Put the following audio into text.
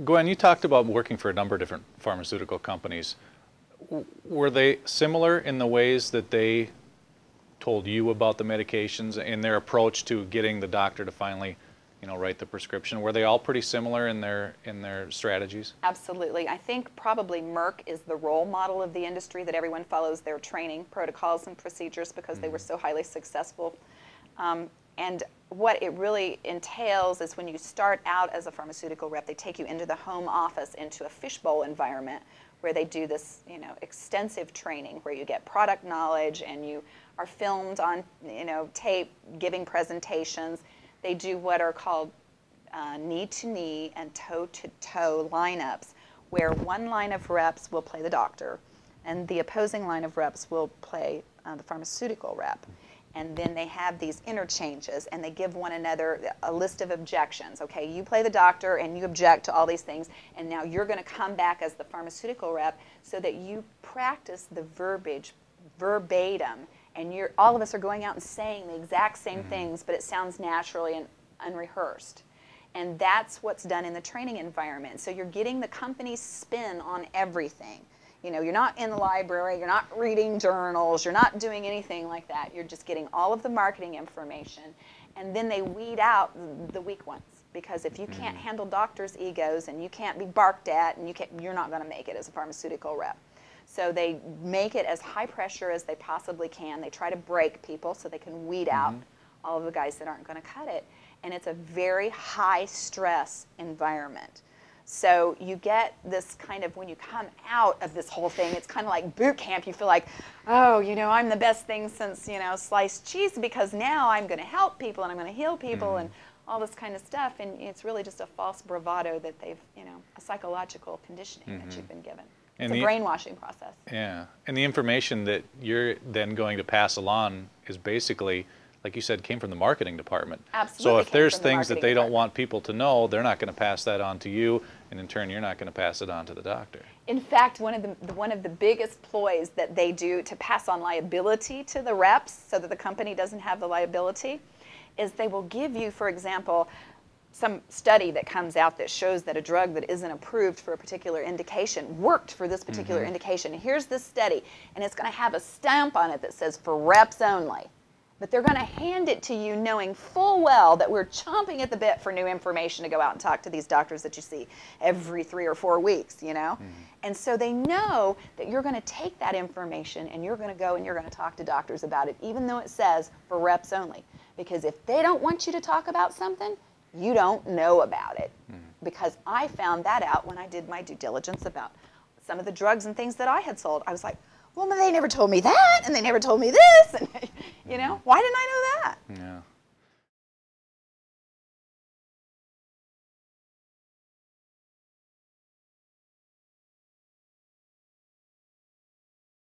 Gwen, you talked about working for a number of different pharmaceutical companies. Were they similar in the ways that they told you about the medications and their approach to getting the doctor to finally, write the prescription? Were they all pretty similar in their strategies? Absolutely. I think probably Merck is the role model of the industry, that everyone follows their training protocols and procedures because they were so highly successful. And what it really entails is when you start out as a pharmaceutical rep, they take you into the home office, into a fishbowl environment where they do this, extensive training where you get product knowledge and you are filmed on, tape, giving presentations. They do what are called knee-to-knee and toe-to-toe lineups, where one line of reps will play the doctor and the opposing line of reps will play the pharmaceutical rep. And then they have these interchanges and they give one another a list of objections. Okay, you play the doctor and you object to all these things, and now you're going to come back as the pharmaceutical rep so that you practice the verbiage verbatim, and all of us are going out and saying the exact same things, but it sounds naturally and unrehearsed. And that's what's done in the training environment. So you're getting the company's spin on everything. You're not in the library, you're not reading journals, you're not doing anything like that. You're just getting all of the marketing information, and then they weed out the weak ones. Because if you can't handle doctors' egos and you can't be barked at, and you're not going to make it as a pharmaceutical rep. So they make it as high pressure as they possibly can. They try to break people so they can weed out all of the guys that aren't going to cut it. And it's a very high stress environment. So you get this kind of, when you come out of this whole thing, it's kind of like boot camp. You feel like, oh, I'm the best thing since, sliced cheese, because now I'm going to help people and I'm going to heal people and all this kind of stuff. And it's really just a false bravado that they've, a psychological conditioning that you've been given. It's a brainwashing process. Yeah. And the information that you're then going to pass along is basically, like you said, came from the marketing department. Absolutely. So if there's things that they don't want people to know, they're not going to pass that on to you, and in turn, you're not going to pass it on to the doctor. In fact, one of the biggest ploys that they do to pass on liability to the reps so that the company doesn't have the liability is they will give you, for example, some study that comes out that shows that a drug that isn't approved for a particular indication worked for this particular indication. And here's this study, and it's going to have a stamp on it that says for reps only. But they're going to hand it to you knowing full well that we're chomping at the bit for new information to go out and talk to these doctors that you see every 3 or 4 weeks, And so they know that you're going to take that information and you're going to go and you're going to talk to doctors about it, even though it says for reps only. Because if they don't want you to talk about something, you don't know about it. Because I found that out when I did my due diligence about some of the drugs and things that I had sold. I was like, well, they never told me that, and they never told me this, and why didn't I know